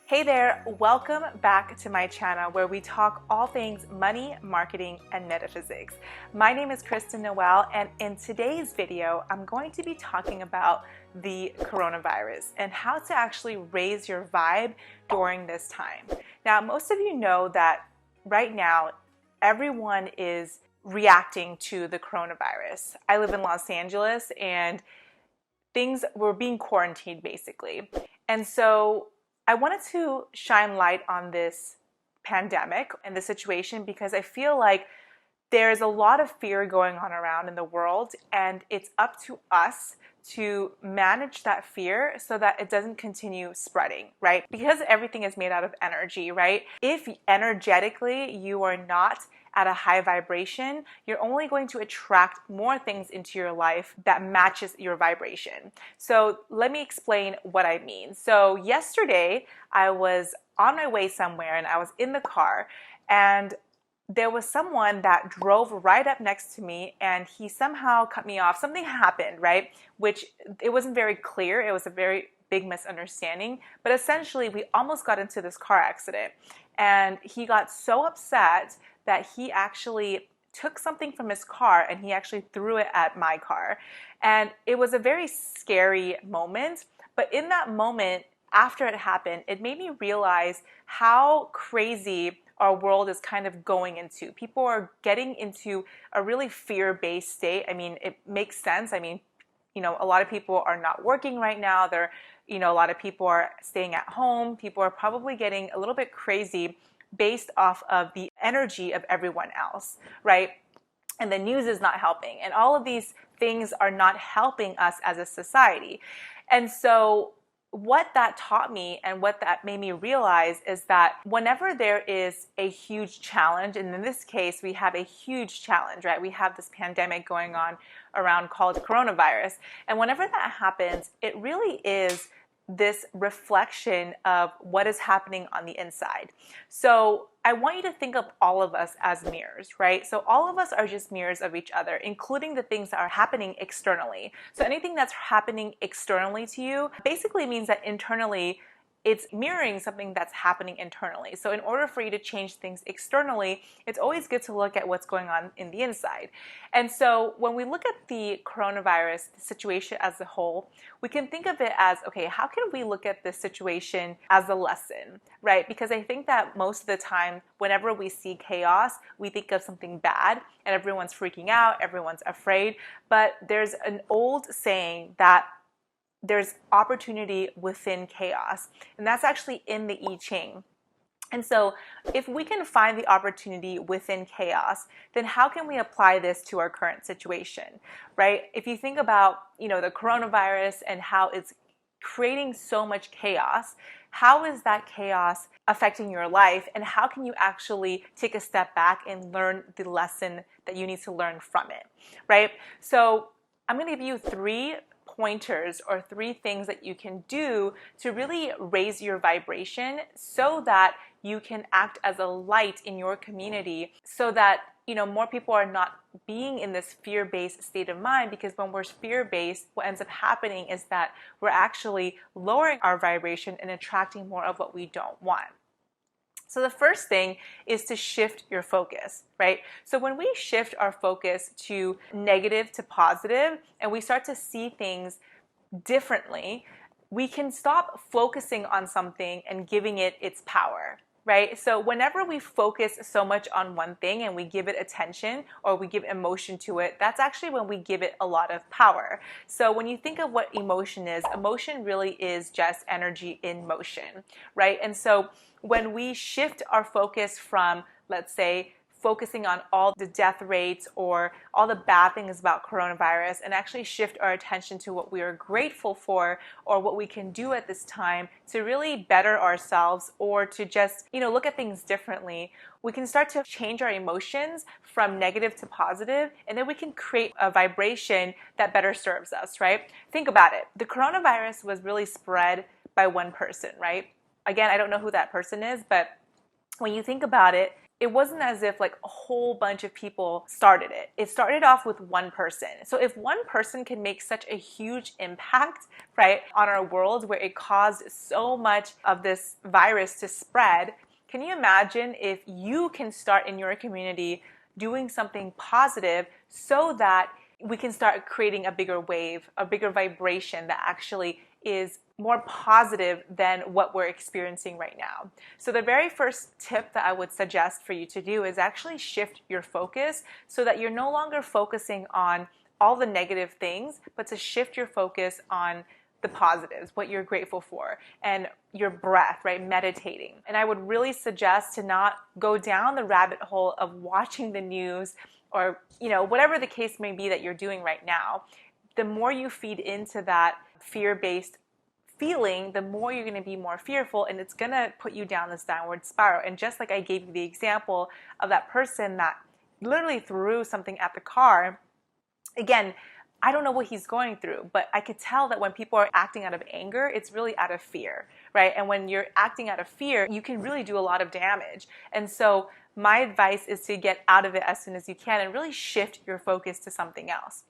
Hey there, welcome back to my channel where we talk all things money, marketing, and metaphysics. My name is Kristen Noel, and in today's video, I'm going to be talking about the coronavirus and how to actually raise your vibe during this time. Now, most of you know that right now, everyone is reacting to the coronavirus. I live in Los Angeles and things were being quarantined basically. And so I wanted to shine light on this pandemic and the situation because I feel like there's a lot of fear going on around in the world, and it's up to us to manage that fear so that it doesn't continue spreading, right? Because everything is made out of energy, right? If energetically you are not at a high vibration, you're only going to attract more things into your life that matches your vibration. So let me explain what I mean. So yesterday I was on my way somewhere and I was in the car, and there was someone that drove right up next to me and he somehow cut me off. Something happened, right? Which it wasn't very clear. It was a very big misunderstanding. But essentially, we almost got into this car accident. And he got so upset that he actually took something from his car and he actually threw it at my car. And it was a very scary moment. But in that moment, after it happened, it made me realize how crazy our world is kind of going into. People are getting into a really fear-based state. I mean, it makes sense. I mean, a lot of people are not working right now. A lot of people are staying at home. People are probably getting a little bit crazy based off of the energy of everyone else, right? And the news is not helping. And all of these things are not helping us as a society. And so what that taught me and what that made me realize is that whenever there is a huge challenge, and in this case, we have a huge challenge, right? We have this pandemic going on around called coronavirus. And whenever that happens, it really is this reflection of what is happening on the inside. So I want you to think of all of us as mirrors, right? So all of us are just mirrors of each other, including the things that are happening externally. So anything that's happening externally to you basically means that internally it's mirroring something that's happening internally. So in order for you to change things externally, it's always good to look at what's going on in the inside. And so when we look at the coronavirus situation as a whole, we can think of it as, okay, how can we look at this situation as a lesson, right? Because I think that most of the time, whenever we see chaos, we think of something bad and everyone's freaking out, everyone's afraid. But there's an old saying that there's opportunity within chaos, and that's actually in the I Ching. And so if we can find the opportunity within chaos, then how can we apply this to our current situation, right? If you think about, the coronavirus and how it's creating so much chaos, how is that chaos affecting your life, and how can you actually take a step back and learn the lesson that you need to learn from it, right? So I'm going to give you 3 pointers or 3 things that you can do to really raise your vibration so that you can act as a light in your community, so that more people are not being in this fear-based state of mind. Because when we're fear-based, what ends up happening is that we're actually lowering our vibration and attracting more of what we don't want. So the first thing is to shift your focus, right? So when we shift our focus to negative to positive and we start to see things differently, we can stop focusing on something and giving it its power, right? So whenever we focus so much on one thing and we give it attention or we give emotion to it, that's actually when we give it a lot of power. So when you think of what emotion is, emotion really is just energy in motion, right? And so when we shift our focus from, let's say, focusing on all the death rates or all the bad things about coronavirus, and actually shift our attention to what we are grateful for or what we can do at this time to really better ourselves, or to just, look at things differently, we can start to change our emotions from negative to positive, and then we can create a vibration that better serves us, right? Think about it. The coronavirus was really spread by one person, right? Again, I don't know who that person is, but when you think about it, it wasn't as if like a whole bunch of people started it. It started off with one person. So if one person can make such a huge impact, right, on our world where it caused so much of this virus to spread, can you imagine if you can start in your community doing something positive so that we can start creating a bigger wave, a bigger vibration that actually is more positive than what we're experiencing right now. So the very first tip that I would suggest for you to do is actually shift your focus so that you're no longer focusing on all the negative things, but to shift your focus on the positives, what you're grateful for, and your breath, right? Meditating. And I would really suggest to not go down the rabbit hole of watching the news or, whatever the case may be that you're doing right now. The more you feed into that fear-based feeling, the more you're going to be more fearful, and it's going to put you down this downward spiral. And just like I gave you the example of that person that literally threw something at the car, again, I don't know what he's going through, but I could tell that when people are acting out of anger, it's really out of fear, right? And when you're acting out of fear, you can really do a lot of damage. And so my advice is to get out of it as soon as you can and really shift your focus to something else.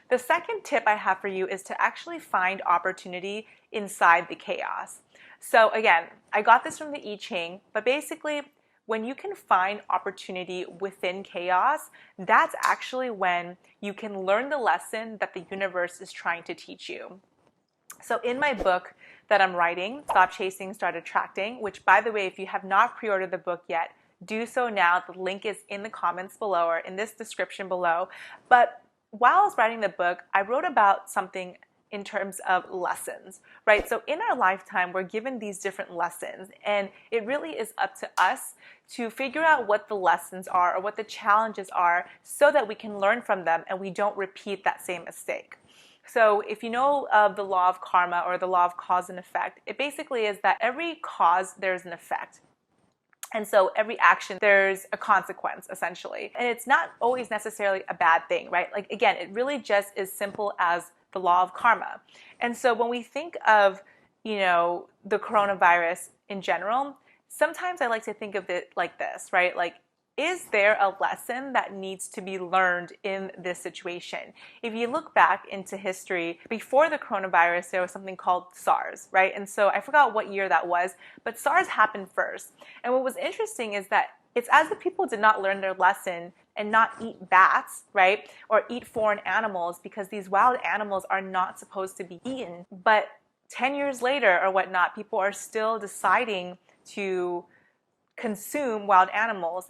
The second tip I have for you is to actually find opportunity inside the chaos. So again, I got this from the I Ching, but basically when you can find opportunity within chaos, that's actually when you can learn the lesson that the universe is trying to teach you. So in my book that I'm writing, Stop Chasing, Start Attracting, which by the way, if you have not pre-ordered the book yet, do so now. The link is in the comments below or in this description below. But while I was writing the book, I wrote about something in terms of lessons, right? So in our lifetime, we're given these different lessons, and it really is up to us to figure out what the lessons are or what the challenges are so that we can learn from them and we don't repeat that same mistake. So if you know of the law of karma or the law of cause and effect, it basically is that every cause, there's an effect. And so every action, there's a consequence, essentially. And it's not always necessarily a bad thing, right? Like, again, it really just is simple as the law of karma. And so when we think of, the coronavirus in general, sometimes I like to think of it like this, right? Like, is there a lesson that needs to be learned in this situation? If you look back into history, before the coronavirus, there was something called SARS, right? And so I forgot what year that was, but SARS happened first. And what was interesting is that it's as if people did not learn their lesson and not eat bats, right? Or eat foreign animals, because these wild animals are not supposed to be eaten. But 10 years later or whatnot, people are still deciding to consume wild animals,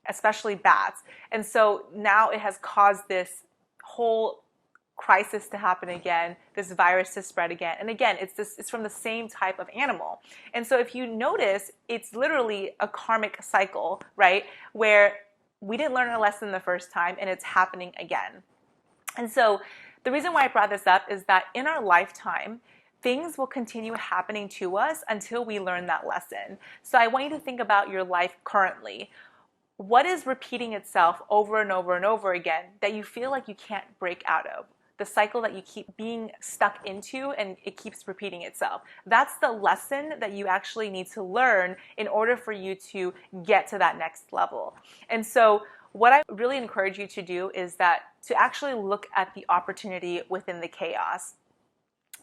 especially bats. And so now it has caused this whole crisis to happen again, this virus to spread again. And again, it's from the same type of animal. And so if you notice, it's literally a karmic cycle, right? Where we didn't learn a lesson the first time and it's happening again. And so the reason why I brought this up is that in our lifetime, things will continue happening to us until we learn that lesson. So I want you to think about your life currently. What is repeating itself over and over and over again that you feel like you can't break out of? The cycle that you keep being stuck into and it keeps repeating itself. That's the lesson that you actually need to learn in order for you to get to that next level. And so what I really encourage you to do is that to actually look at the opportunity within the chaos.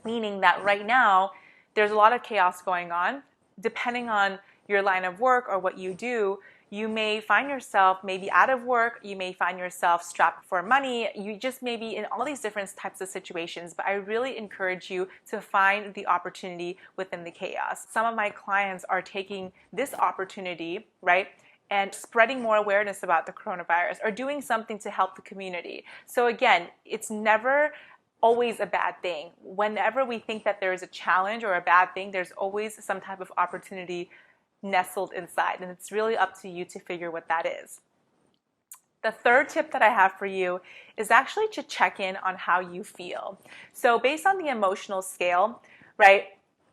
Meaning that right now, there's a lot of chaos going on. Depending on your line of work or what you do, you may find yourself maybe out of work, you may find yourself strapped for money, you just may be in all these different types of situations, but I really encourage you to find the opportunity within the chaos. Some of my clients are taking this opportunity, right, and spreading more awareness about the coronavirus or doing something to help the community. So again, it's never always a bad thing. Whenever we think that there is a challenge or a bad thing, there's always some type of opportunity nestled inside, and it's really up to you to figure what that is. The third tip that I have for you is actually to check in on how you feel. So based on the emotional scale, right,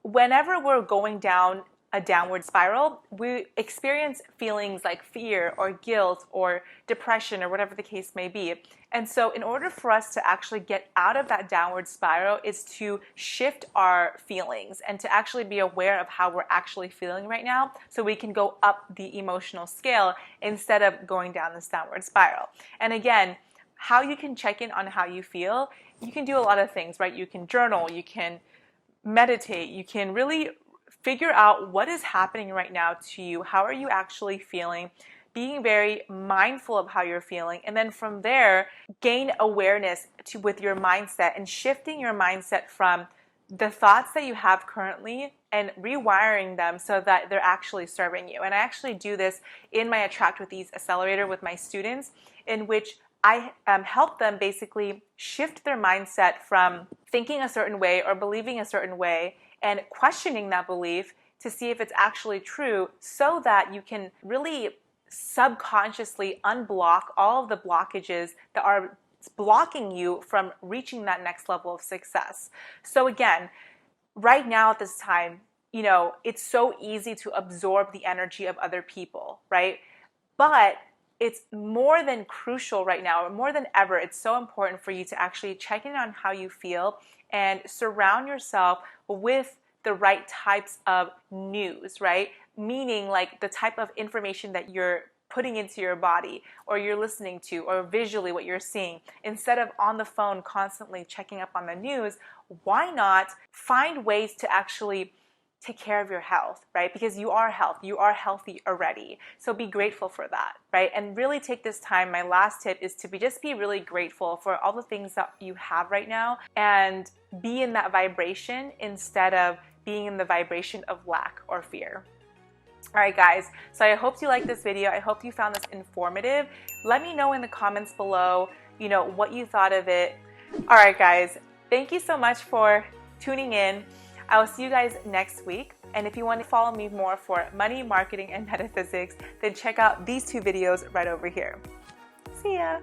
whenever we're going down a downward spiral, we experience feelings like fear or guilt or depression or whatever the case may be. And so in order for us to actually get out of that downward spiral is to shift our feelings and to actually be aware of how we're actually feeling right now so we can go up the emotional scale instead of going down this downward spiral. And again, how you can check in on how you feel, you can do a lot of things, right? You can journal, you can meditate, you can really figure out what is happening right now to you. How are you actually feeling? Being very mindful of how you're feeling, and then from there gain awareness with your mindset and shifting your mindset from the thoughts that you have currently and rewiring them so that they're actually serving you. And I actually do this in my Attract with Ease Accelerator with my students, in which I help them basically shift their mindset from thinking a certain way or believing a certain way and questioning that belief to see if it's actually true, so that you can really subconsciously unblock all of the blockages that are blocking you from reaching that next level of success. So again, right now at this time, it's so easy to absorb the energy of other people, right? But it's more than crucial right now, more than ever, it's so important for you to actually check in on how you feel and surround yourself with the right types of news, right? Meaning like the type of information that you're putting into your body or you're listening to, or visually what you're seeing. Instead of on the phone constantly checking up on the news, why not find ways to actually take care of your health, right? Because you are healthy already. So be grateful for that, right? And really take this time. My last tip is to just be really grateful for all the things that you have right now and be in that vibration instead of being in the vibration of lack or fear. All right, guys, so I hope you liked this video. I hope you found this informative. Let me know in the comments below, what you thought of it. All right, guys, thank you so much for tuning in. I will see you guys next week. And if you want to follow me more for money, marketing, and metaphysics, then check out these two videos right over here. See ya.